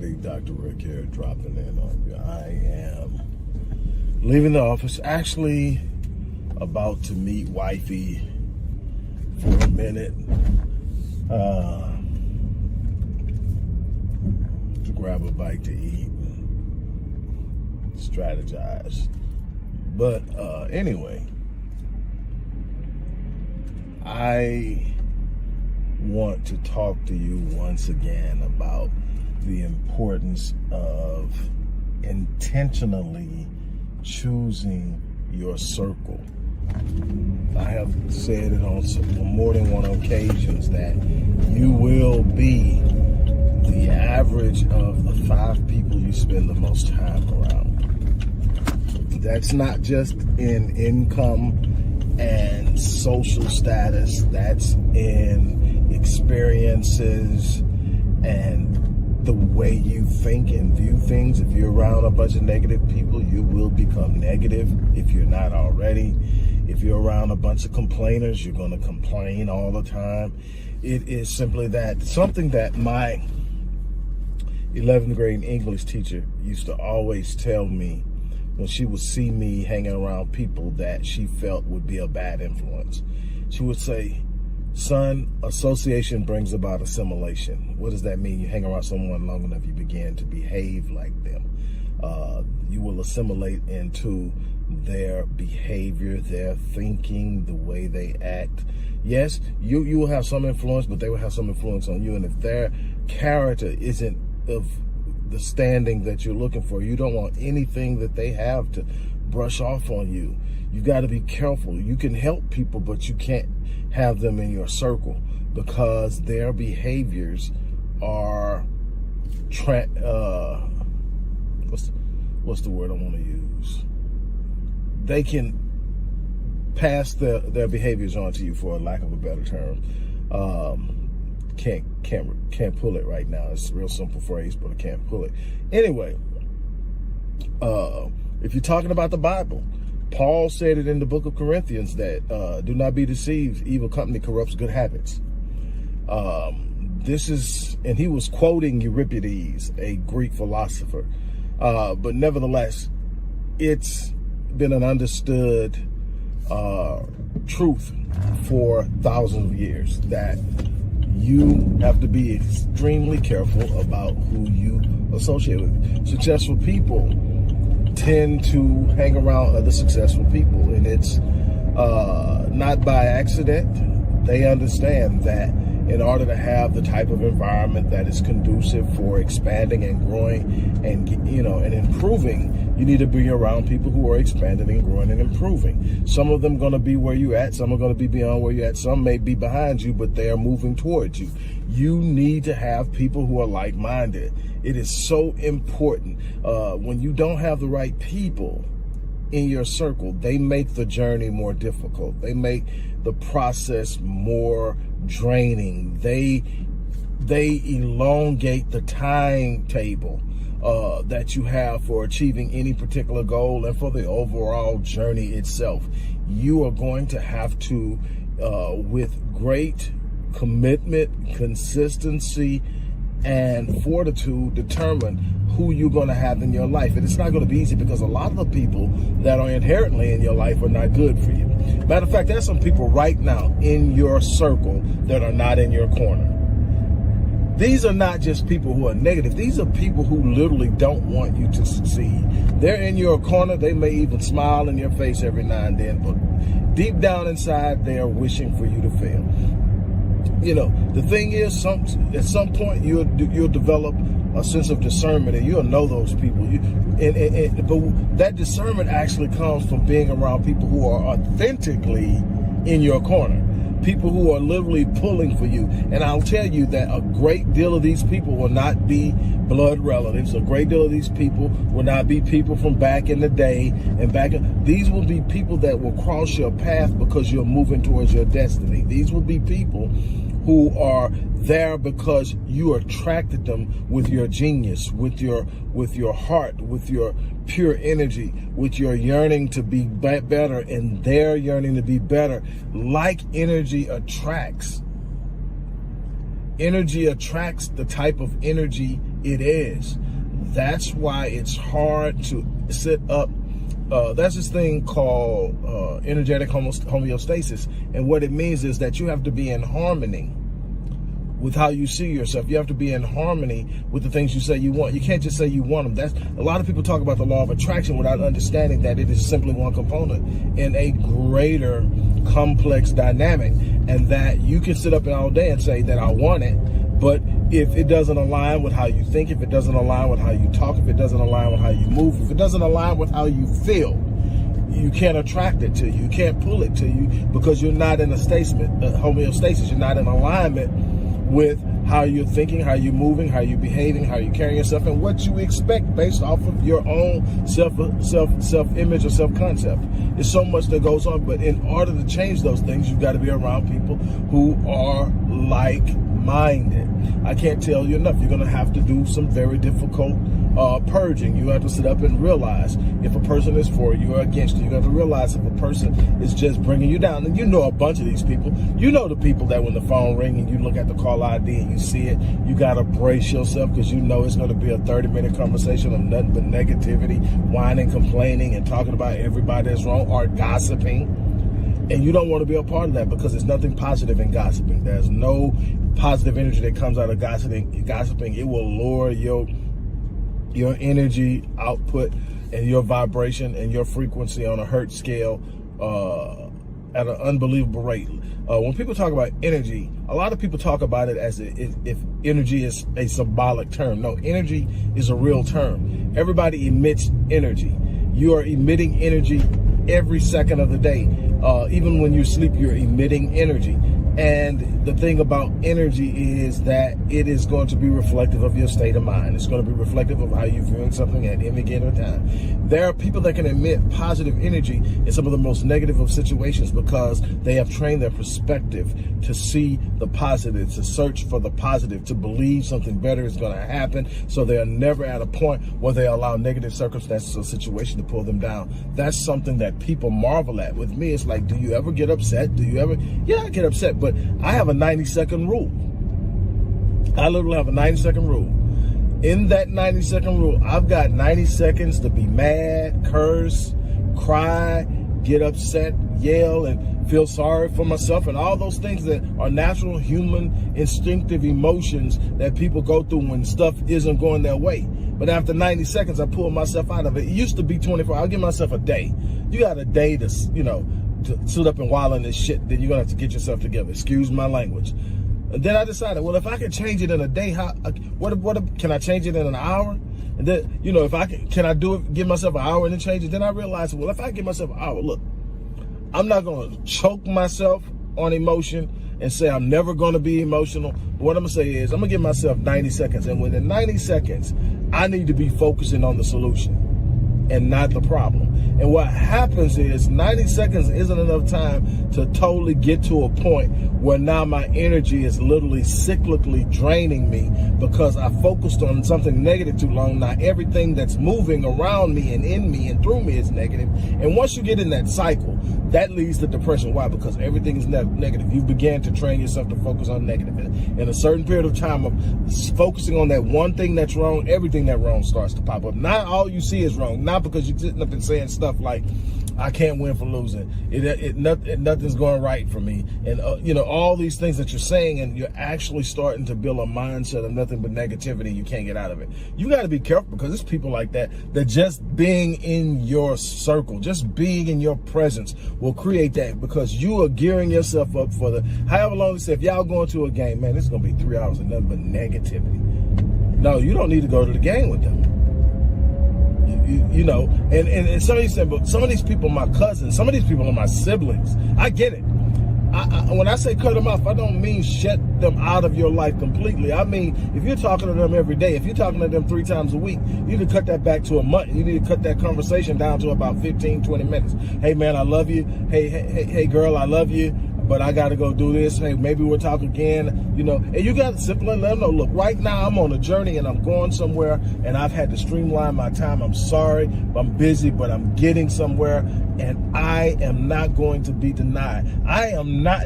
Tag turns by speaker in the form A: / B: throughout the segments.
A: everybody. Dr. Rick here, dropping in on you. I am leaving the office, actually about to meet wifey for a minute to grab a bite to eat and strategize. But anyway, I want to talk to you once again about the importance of intentionally choosing your circle. I have said it on more than one occasions that you will be the average of the 5 people you spend the most time around. That's not just in income and social status, that's in experiences and the way you think and view things. If you're around a bunch of negative people, you will become negative if you're not already. If you're around a bunch of complainers, you're going to complain all the time. It is simply that. Something that my 11th grade English teacher used to always tell me when she would see me hanging around people that she felt would be a bad influence. She would say, "Son, association brings about assimilation." What does that mean? You hang around someone long enough, you begin to behave like them. You will assimilate into their behavior, their thinking, the way they act. Yes, you will have some influence, but they will have some influence on you. And if their character isn't of the standing that you're looking for, you don't want anything that they have to brush off on you. You got to be careful. You can help people, but you can't have them in your circle because their behaviors are what's the word I want to use? They can pass their behaviors on to you, for a lack of a better term. Can't pull it right now. It's a real simple phrase, but I can't pull it. Anyway, if you're talking about the Bible, Paul said it in the book of Corinthians that do not be deceived, evil company corrupts good habits. And he was quoting Euripides, a Greek philosopher. But nevertheless, it's been an understood truth for thousands of years that you have to be extremely careful about who you associate with. Successful people tend to hang around other successful people, and it's not by accident. They understand that in order to have the type of environment that is conducive for expanding and growing and and improving, you need to be around people who are expanding and growing and improving. Some of them going to be where you at, some are going to be beyond where you at, some may be behind you, but they are moving towards you. You need to have people who are like-minded. It is so important. When you don't have the right people in your circle, they make the journey more difficult. They make the process more draining. They elongate the timetable that you have for achieving any particular goal and for the overall journey itself. You are going to have to, with great commitment, consistency, and fortitude, determine who you're going to have in your life. And it's not going to be easy because a lot of the people that are inherently in your life are not good for you. Matter of fact, there's some people right now in your circle that are not in your corner. These are not just people who are negative. These are people who literally don't want you to succeed. They're in your corner. They may even smile in your face every now and then, but deep down inside, they are wishing for you to fail. The thing is, at some point, you'll develop a sense of discernment, and you'll know those people. But that discernment actually comes from being around people who are authentically in your corner. People who are literally pulling for you. And I'll tell you that a great deal of these people will not be blood relatives. A great deal of these people will not be people from back in the day. These will be people that will cross your path because you're moving towards your destiny. These will be people who are there because you attracted them with your genius, with your heart, with your pure energy, with your yearning to be better and their yearning to be better. Like energy attracts. Energy attracts the type of energy It is. That's why it's hard to sit up. That's this thing called energetic homeostasis. And what it means is that you have to be in harmony with how you see yourself. You have to be in harmony with the things you say you want. You can't just say you want them. A lot of people talk about the law of attraction without understanding that it is simply one component in a greater complex dynamic, and that you can sit up all day and say that I want it, but if it doesn't align with how you think, if it doesn't align with how you talk, if it doesn't align with how you move, if it doesn't align with how you feel, you can't attract it to you. You can't pull it to you because you're not in a homeostasis. You're not in alignment with how you're thinking, how you're moving, how you're behaving, how you're carrying yourself, and what you expect based off of your own self-image or self-concept. There's so much that goes on, but in order to change those things, you've got to be around people who are like-minded. I can't tell you enough. You're going to have to do some very difficult purging. You have to sit up and realize if a person is for you or against you. You have to realize if a person is just bringing you down. And you know a bunch of these people. You know the people that when the phone rings and you look at the call ID and you see it, you got to brace yourself because you know it's going to be a 30-minute conversation of nothing but negativity, whining, complaining, and talking about everybody that's wrong or gossiping. And you don't want to be a part of that because there's nothing positive in gossiping. There's no positive energy that comes out of gossiping. It will lower your energy output and your vibration and your frequency on a Hertz scale at an unbelievable rate. When people talk about energy, a lot of people talk about it as if energy is a symbolic term. No, energy is a real term. Everybody emits energy. You are emitting energy every second of the day. Even when you sleep, you're emitting energy. And the thing about energy is that it is going to be reflective of your state of mind. It's going to be reflective of how you're viewing something at any given time. There are people that can emit positive energy in some of the most negative of situations because they have trained their perspective to see the positive, to search for the positive, to believe something better is going to happen. So they are never at a point where they allow negative circumstances or situation to pull them down. That's something that people marvel at. With me, it's like, do you ever get upset? Yeah, I get upset. But I have a 90-second rule. I literally have a 90-second rule. In that 90-second rule, I've got 90 seconds to be mad, curse, cry, get upset, yell, and feel sorry for myself, and all those things that are natural human instinctive emotions that people go through when stuff isn't going their way. But after 90 seconds, I pull myself out of it. It used to be 24. I'll give myself a day. You got a day to sit up and wallow in this shit, then you're going to have to get yourself together. Excuse my language. And then I decided, well, if I can change it in a day, can I change it in an hour? And then, if I can I do it, give myself an hour and then change it? Then I realized, well, if I give myself an hour, look, I'm not going to choke myself on emotion and say I'm never going to be emotional. But what I'm going to say is I'm going to give myself 90 seconds. And within 90 seconds, I need to be focusing on the solution and not the problem. And what happens is 90 seconds isn't enough time to totally get to a point where now my energy is literally cyclically draining me because I focused on something negative too long. Now everything that's moving around me and in me and through me is negative. And once you get in that cycle, that leads to depression. Why? Because everything is negative. You began to train yourself to focus on negative. In a certain period of time of focusing on that one thing that's wrong, everything that wrong starts to pop up. Not all you see is wrong. Not because you're sitting up and saying stuff like, I can't win for losing. Nothing's going right for me. And, all these things that you're saying, and you're actually starting to build a mindset of nothing but negativity. You can't get out of it. You got to be careful because there's people like that just being in your circle, just being in your presence will create that because you are gearing yourself up for however long they say, if y'all going to a game, man, this is going to be 3 hours of nothing but negativity. No, you don't need to go to the game with them. And some of these people are my cousins. Some of these people are my siblings. I get it. When I say cut them off, I don't mean shut them out of your life completely. I mean, if you're talking to them every day, if you're talking to them 3 times a week, you need to cut that back to a month. You need to cut that conversation down to about 15, 20 minutes. Hey, man, I love you. Hey, girl, I love you. But I got to go do this. Hey, maybe we'll talk again, and you got to simply let them know, look, right now I'm on a journey and I'm going somewhere and I've had to streamline my time. I'm sorry, I'm busy, but I'm getting somewhere and I am not going to be denied.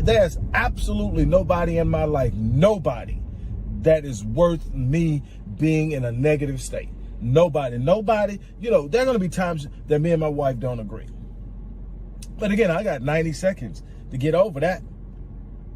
A: There's absolutely nobody in my life, nobody that is worth me being in a negative state. Nobody, there are going to be times that me and my wife don't agree. But again, I got 90 seconds to get over that.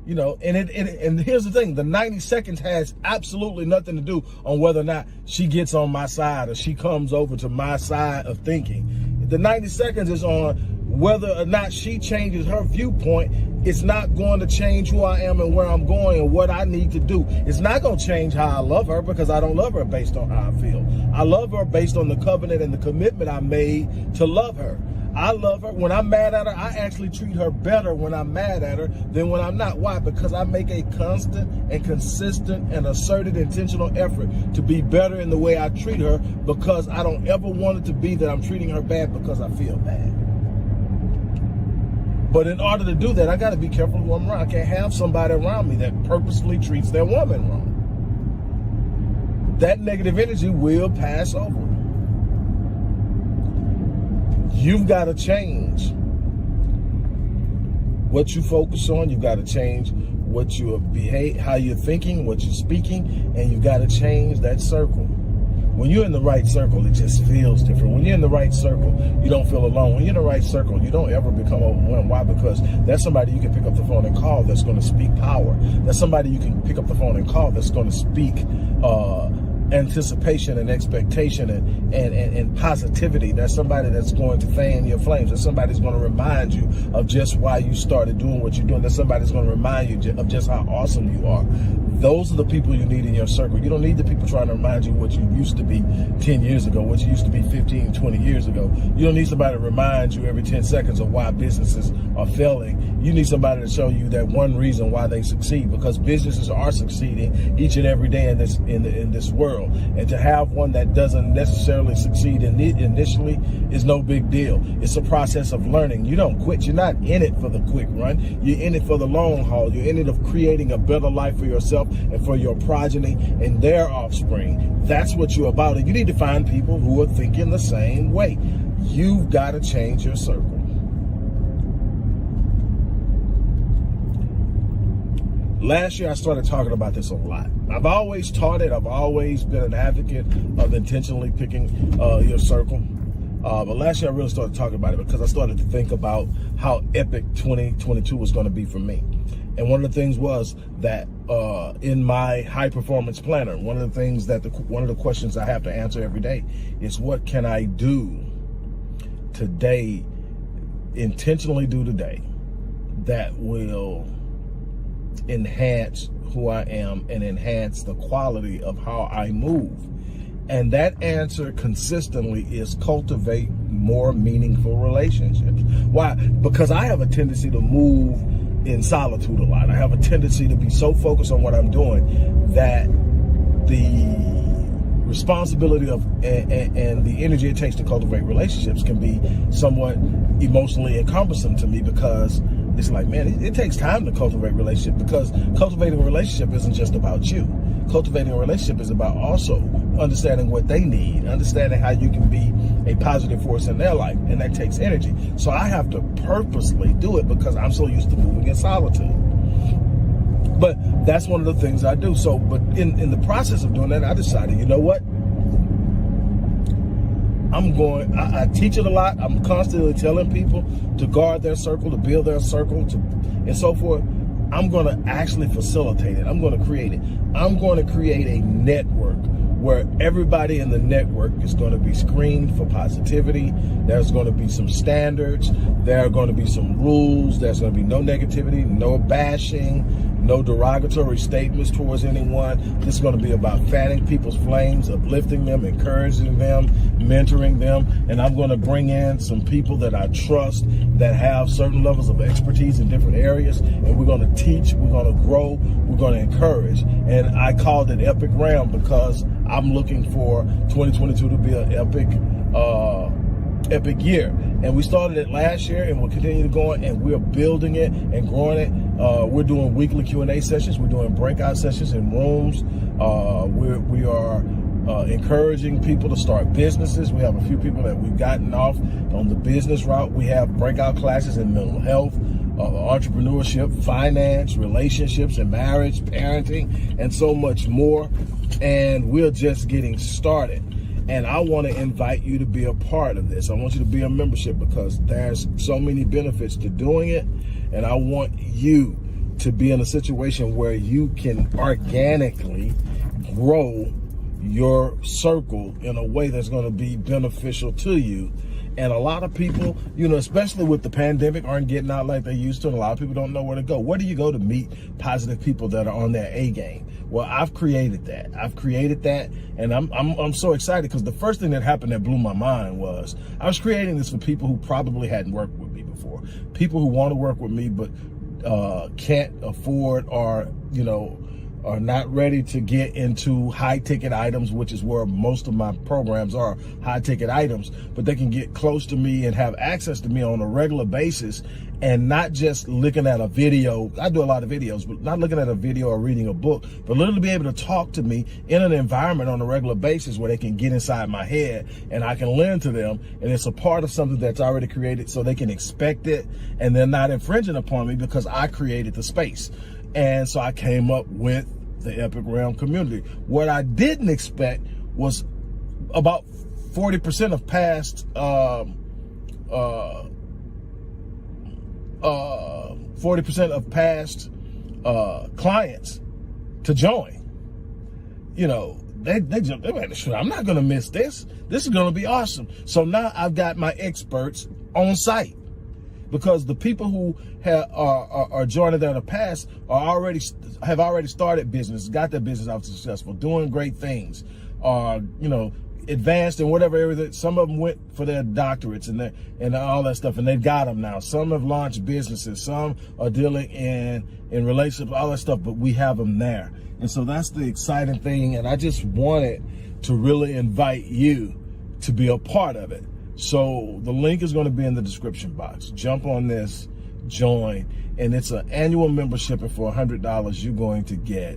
A: And here's the thing, the 90 seconds has absolutely nothing to do on whether or not she gets on my side or she comes over to my side of thinking. The 90 seconds is on whether or not she changes her viewpoint. It's not going to change who I am and where I'm going and what I need to do. It's not going to change how I love her, because I don't love her based on how I feel. I love her based on the covenant and the commitment I made to love her. I love her. When I'm mad at her, I actually treat her better when I'm mad at her than when I'm not. Why? Because I make a constant and consistent and asserted intentional effort to be better in the way I treat her, because I don't ever want it to be that I'm treating her bad because I feel bad. But in order to do that, I got to be careful who I'm around. I can't have somebody around me that purposely treats their woman wrong. That negative energy will pass over. You've got to change what you focus on. You've got to change what you behave, how you're thinking, what you're speaking, and you've got to change that circle. When you're in the right circle, it just feels different. When you're in the right circle, you don't feel alone. When you're in the right circle, you don't ever become overwhelmed. Why? Because that's somebody you can pick up the phone and call that's going to speak power. That's somebody you can pick up the phone and call that's going to speak anticipation and expectation and positivity. That's somebody that's going to fan your flames. That's somebody that's going to remind you of just why you started doing what you're doing. That's somebody that's going to remind you of just how awesome you are. Those are the people you need in your circle. You don't need the people trying to remind you what you used to be 10 years ago, what you used to be 15, 20 years ago. You don't need somebody to remind you every 10 seconds of why businesses are failing. You need somebody to show you that one reason why they succeed, because businesses are succeeding each and every day in this world. And to have one that doesn't necessarily succeed initially is no big deal. It's a process of learning. You don't quit. You're not in it for the quick run. You're in it for the long haul. You're in it of creating a better life for yourself and for your progeny and their offspring. That's what you're about. And you need to find people who are thinking the same way. You've got to change your circle. Last year, I started talking about this a lot. I've always taught it. I've always been an advocate of intentionally picking your circle. But last year, I really started talking about it because I started to think about how epic 2022 was going to be for me. And one of the things was that in my high performance planner, one of the questions I have to answer every day is, what can I do today, intentionally do today, that will enhance who I am and enhance the quality of how I move? And that answer consistently is cultivate more meaningful relationships. Why? Because I have a tendency to move in solitude a lot. I have a tendency to be so focused on what I'm doing that the responsibility of and the energy it takes to cultivate relationships can be somewhat emotionally cumbersome to me, because it's like, man, it takes time to cultivate a relationship, because cultivating a relationship isn't just about you. Cultivating a relationship is about also understanding what they need, understanding how you can be a positive force in their life, and that takes energy. So I have to purposely do it because I'm so used to moving in solitude. But that's one of the things I do. So, but in the process of doing that, I decided, you know what? I teach it a lot. I'm constantly telling people to guard their circle, to build their circle, and so forth. I'm going to actually facilitate it. I'm going to create it. I'm going to create a network where everybody in the network is going to be screened for positivity. There's going to be some standards. There are going to be some rules. There's going to be no negativity, no bashing, no derogatory statements towards anyone. This is going to be about fanning people's flames, uplifting them, encouraging them, mentoring them. And I'm going to bring in some people that I trust that have certain levels of expertise in different areas. And we're going to teach, we're going to grow, we're going to encourage. And I called it Epic Realm because I'm looking for 2022 to be an epic year. And we started it last year, and we'll continue to go on, and we're building it and growing it. We're doing weekly Q&A sessions. We're doing breakout sessions in rooms. We are encouraging people to start businesses. We have a few people that we've gotten off on the business route. We have breakout classes in mental health. entrepreneurship, finance, relationships and marriage, parenting, and so much more. And we're just getting started. And I want to invite you to be a part of this. I want you to be a membership because there's so many benefits to doing it. And I want you to be in a situation where you can organically grow your circle in a way that's going to be beneficial to you. And a lot of people, especially with the pandemic, aren't getting out like they used to. And a lot of people don't know where to go. Where do you go to meet positive people that are on their A game? Well, I've created that. And I'm so excited because the first thing that happened that blew my mind was I was creating this for people who probably hadn't worked with me before. People who want to work with me but can't afford or, are not ready to get into high ticket items, which is where most of my programs are, high ticket items, but they can get close to me and have access to me on a regular basis and not just looking at a video. I do a lot of videos, but not looking at a video or reading a book, but literally be able to talk to me in an environment on a regular basis where they can get inside my head and I can lend to them. And it's a part of something that's already created so they can expect it and they're not infringing upon me because I created the space. And so I came up with the Epic Realm community. What I didn't expect was about 40% of past 40% of past clients to join. They jumped. They went, I'm not gonna miss this. This is gonna be awesome. So now I've got my experts on site. Because the people who are joining that in the past have already started business, got their business out successful, doing great things, advanced in whatever area. That some of them went for their doctorates and all that stuff, and they've got them now. Some have launched businesses, some are dealing in relationships, all that stuff. But we have them there, and so that's the exciting thing. And I just wanted to really invite you to be a part of it. So the link is going to be in the description box. Jump on this, join, and it's an annual membership, and for $100 you're going to get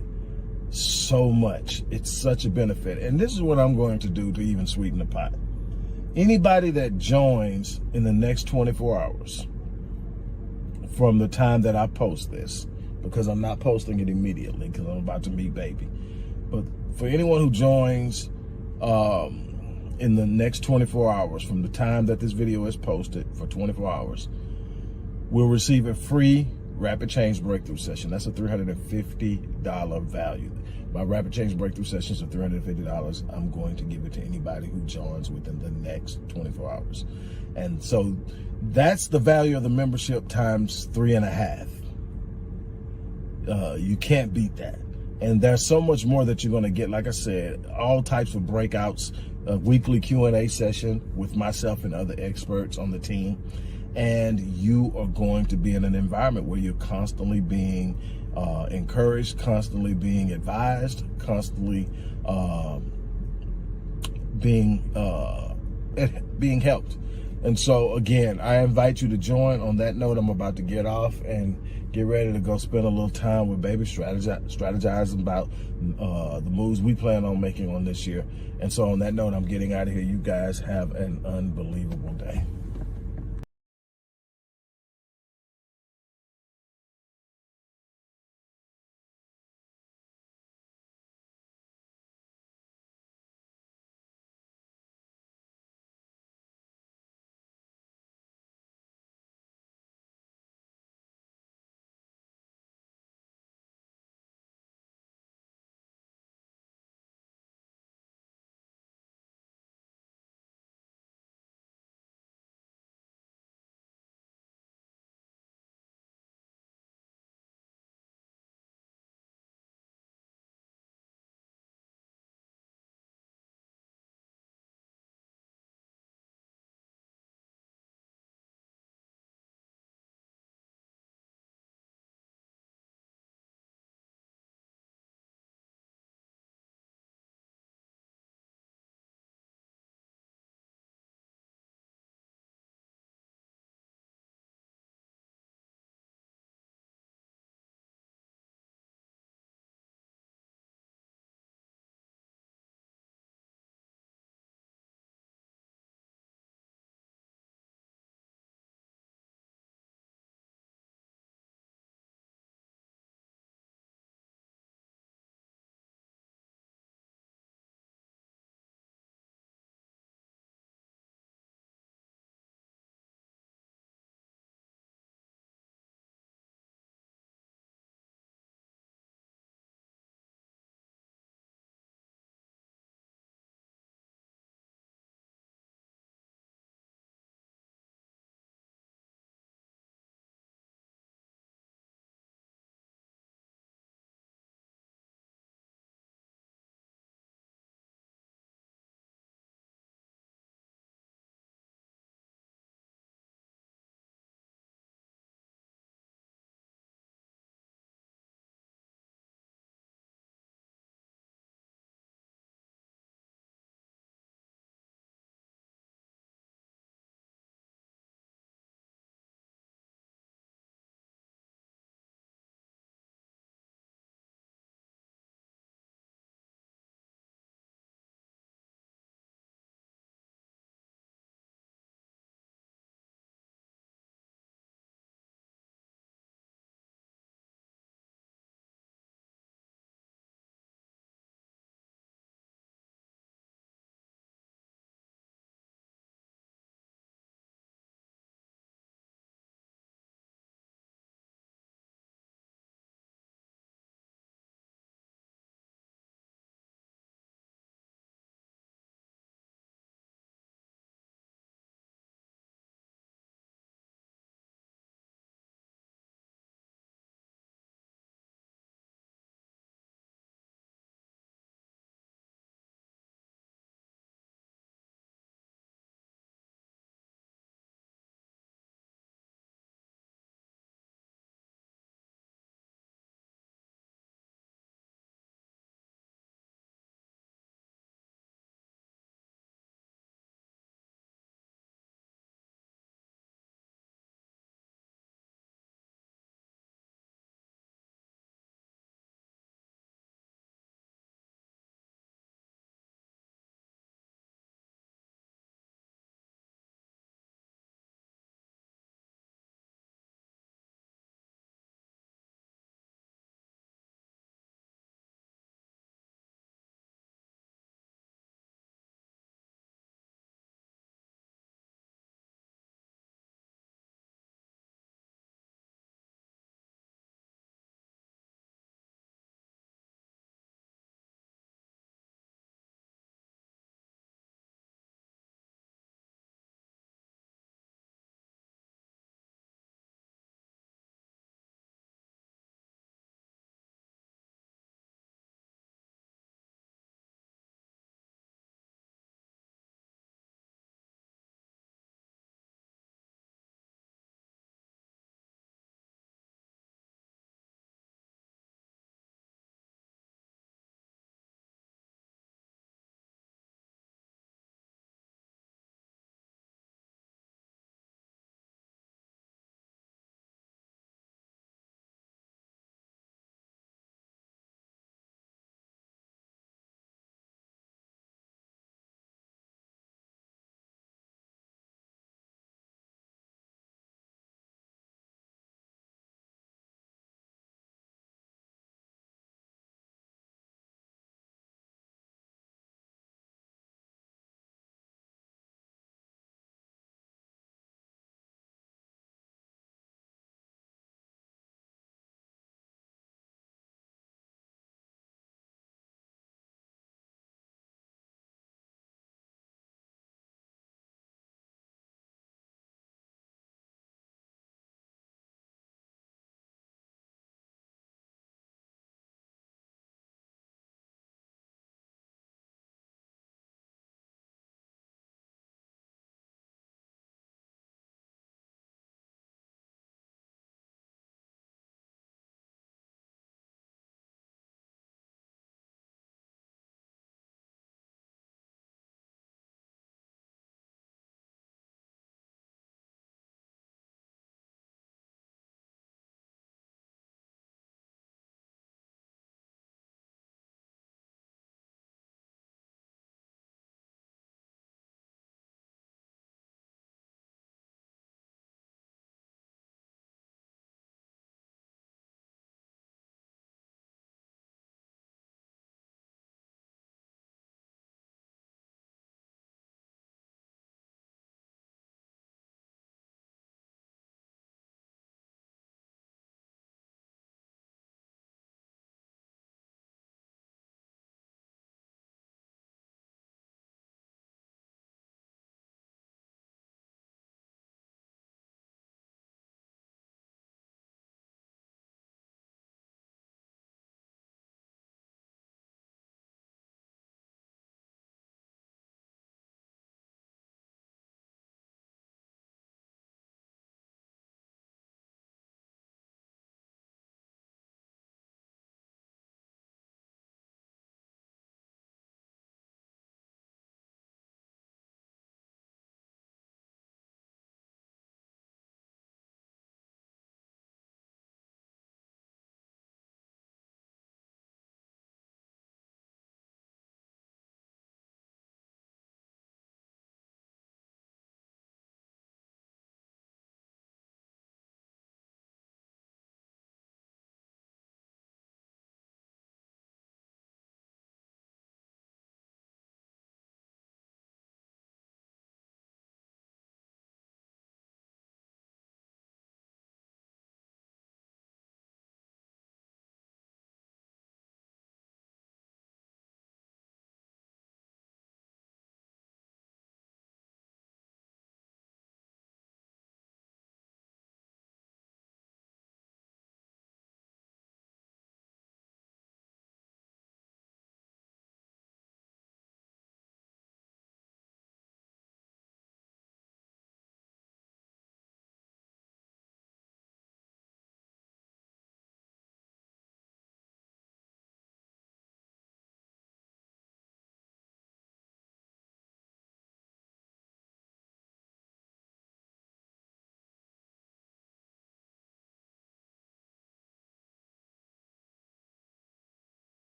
A: so much. It's such a benefit. And this is what I'm going to do to even sweeten the pot. Anybody that joins in the next 24 hours from the time that I post this, because I'm not posting it immediately because I'm about to meet baby, but for anyone who joins in the next 24 hours from the time that this video is posted for 24 hours, we'll receive a free Rapid Change Breakthrough Session. That's a $350 value. My Rapid Change Breakthrough Sessions are $350. I'm going to give it to anybody who joins within the next 24 hours. And so that's the value of the membership times 3.5. You can't beat that. And there's so much more that you're going to get. Like I said, all types of breakouts, a weekly Q&A session with myself and other experts on the team. And you are going to be in an environment where you're constantly being encouraged, constantly being advised, constantly being helped. And so again, I invite you to join. On that note, I'm about to get off and get ready to go spend a little time with baby, strategizing about the moves we plan on making on this year. And so on that note, I'm getting out of here. You guys have an unbelievable day.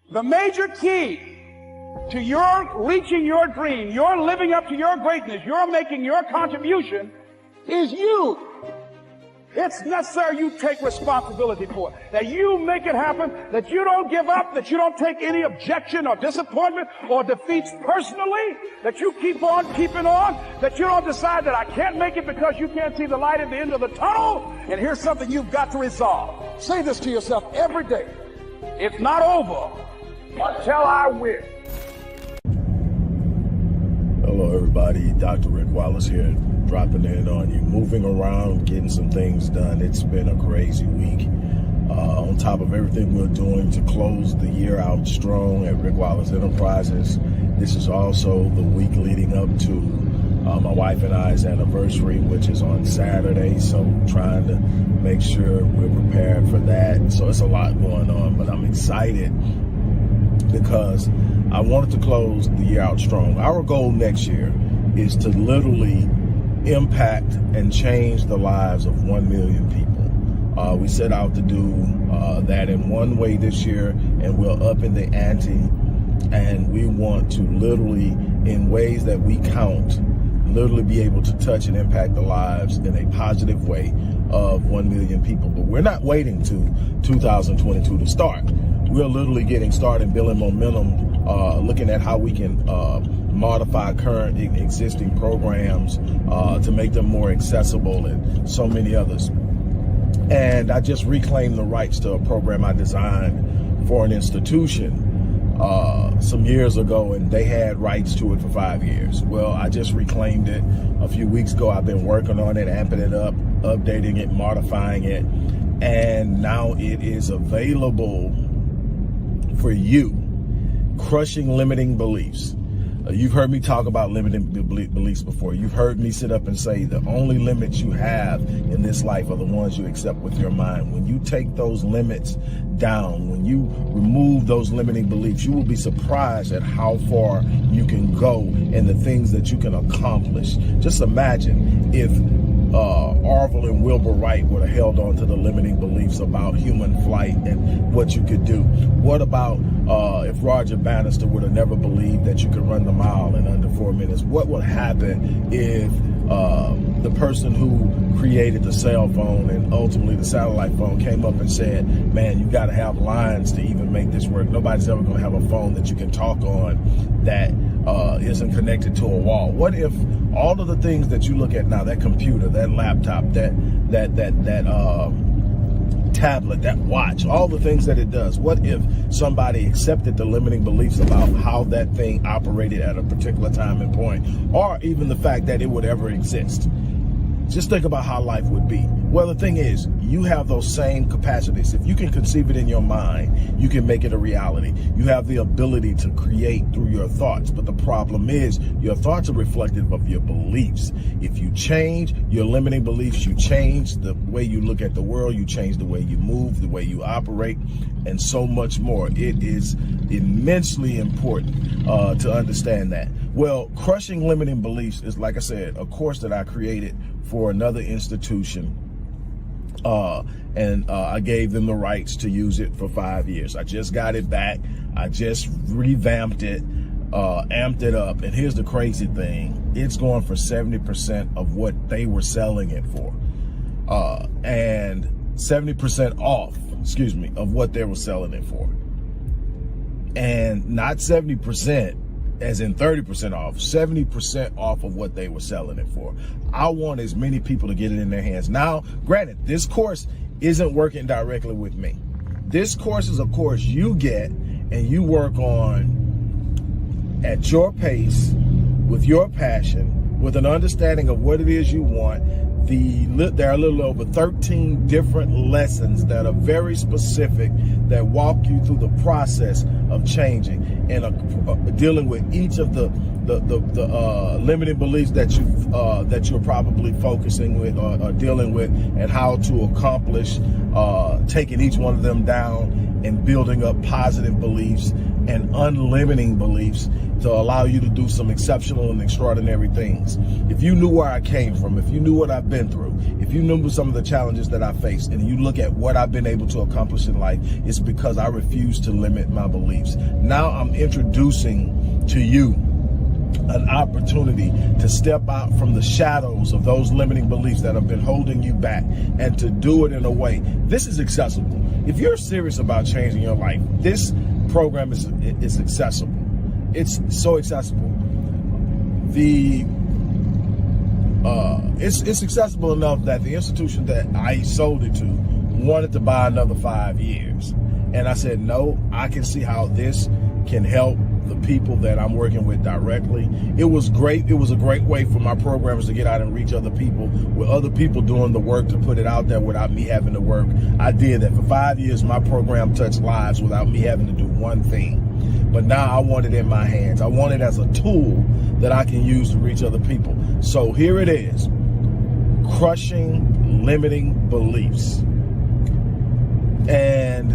B: The major key to your reaching your dream, your living up to your greatness, your making your contribution is you. It's necessary you take responsibility for it, that you make it happen, that you don't give up, that you don't take any objection or disappointment or defeats personally, that you keep on keeping on, that you don't decide that I can't make it because you can't see the light at the end of the tunnel. And here's something you've got to resolve. Say this to yourself every day. It's not over until I win.
A: Hello, everybody. Dr. Rick Wallace here, dropping in on you, moving around, getting some things done. It's been a crazy week. On top of everything we're doing to close the year out strong at Rick Wallace Enterprises, this is also the week leading up to my wife and I's anniversary, which is on Saturday. So trying to make sure we're prepared for that. So it's a lot going on, but I'm excited because I wanted to close the year out strong. Our goal next year is to literally impact and change the lives of 1 million people. We set out to do that in one way this year, and we're up in the ante, and we want to literally, in ways that we count, literally be able to touch and impact the lives in a positive way of 1 million people. But we're not waiting to 2022 to start. We're literally getting started, building momentum, looking at how we can modify current existing programs to make them more accessible, and so many others. And I just reclaimed the rights to a program I designed for an institution some years ago, and they had rights to it for 5 years. Well, I just reclaimed it a few weeks ago. I've been working on it, amping it up, updating it, modifying it, and now it is available for you. Crushing limiting beliefs. You've heard me talk about limiting beliefs before. You've heard me sit up and say the only limits you have in this life are the ones you accept with your mind. When you take those limits down, when you remove those limiting beliefs, you will be surprised at how far you can go and the things that you can accomplish. Just imagine if Orville and Wilbur Wright would have held on to the limiting beliefs about human flight and what you could do. What about if Roger Bannister would have never believed that you could run the mile in under 4 minutes? What would happen if the person who created the cell phone and ultimately the satellite phone came up and said, man, you got to have lines to even make this work. Nobody's ever going to have a phone that you can talk on that isn't connected to a wall. What if all of the things that you look at now, that computer, that laptop, that tablet, that watch, all the things that it does, what if somebody accepted the limiting beliefs about how that thing operated at a particular time and point, or even the fact that it would ever exist? Just think about how life would be. Well, the thing is, you have those same capacities. If you can conceive it in your mind, you can make it a reality. You have the ability to create through your thoughts. But the problem is, your thoughts are reflective of your beliefs. If you change your limiting beliefs, you change the way you look at the world, you change the way you move, the way you operate, and so much more. It is immensely important to understand that. Well, crushing limiting beliefs is, like I said, a course that I created for another institution. And I gave them the rights to use it for 5 years. I just got it back. I just revamped it, amped it up. And here's the crazy thing. It's going for 70% of what they were selling it for. And 70% off, of what they were selling it for. And not 70%. As in 30% off, 70% off of what they were selling it for. I want as many people to get it in their hands. Now, granted, this course isn't working directly with me. This course is a course you get and you work on at your pace, with your passion, with an understanding of what it is you want. There are a little over 13 different lessons that are very specific that walk you through the process of changing and dealing with each of the limiting beliefs that you're probably focusing with or dealing with, and how to accomplish taking each one of them down and building up positive beliefs and unlimiting beliefs to allow you to do some exceptional and extraordinary things. If you knew where I came from, if you knew what I've been through, if you knew some of the challenges that I faced, and you look at what I've been able to accomplish in life, it's because I refuse to limit my beliefs. Now I'm introducing to you an opportunity to step out from the shadows of those limiting beliefs that have been holding you back, and to do it in a way. This is accessible. If you're serious about changing your life, this program is accessible. It's so accessible. It's accessible enough that the institution that I sold it to wanted to buy another 5 years. And I said, no, I can see how this can help the people that I'm working with directly. It was great. It was a great way for my programs to get out and reach other people, with other people doing the work to put it out there without me having to work. I did that for 5 years. My program touched lives without me having to do one thing. But now I want it in my hands. I want it as a tool that I can use to reach other people. So here it is. Crushing limiting beliefs. And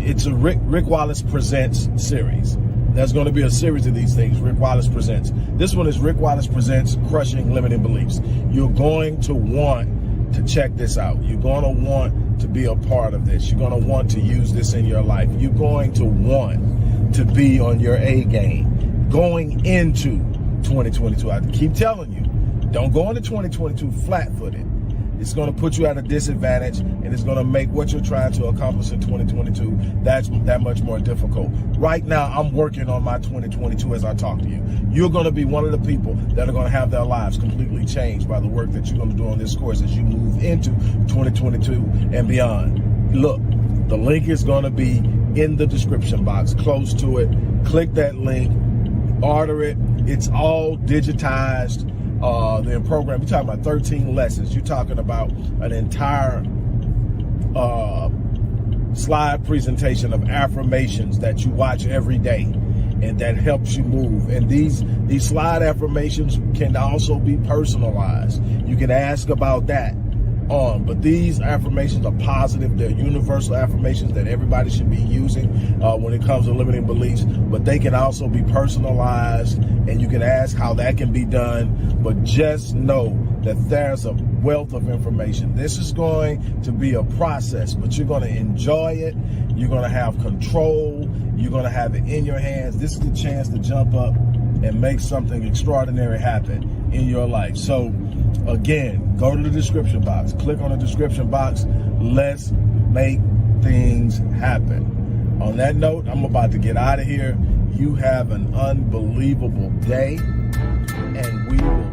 A: it's a Rick Wallace Presents series. There's going to be a series of these things. Rick Wallace Presents. This one is Rick Wallace Presents Crushing Limiting Beliefs. You're going to want to check this out. You're going to want to be a part of this. You're going to want to use this in your life. You're going to want to be on your A game going into 2022. I keep telling you, don't go into 2022 flat-footed. It's going to put you at a disadvantage, and it's going to make what you're trying to accomplish in 2022 that much more difficult. Right now, I'm working on my 2022 as I talk to you. You're going to be one of the people that are going to have their lives completely changed by the work that you're going to do on this course as you move into 2022 and beyond. Look, the link is going to be in the description box, close to it. Click that link, order it. It's all digitized. The program, you're talking about 13 lessons. You're talking about an entire slide presentation of affirmations that you watch every day and that helps you move. And these slide affirmations can also be personalized. You can ask about that but these affirmations are positive. They're universal affirmations that everybody should be using when it comes to limiting beliefs, but they can also be personalized, and you can ask how that can be done. But just know that there's a wealth of information. This is going to be a process, but you're going to enjoy it. You're going to have control. You're going to have it in your hands. This is the chance to jump up and make something extraordinary happen in your life. So again, go to the description box, click on the description box. Let's make things happen. On that note, I'm about to get out of here. You have an unbelievable day, and we will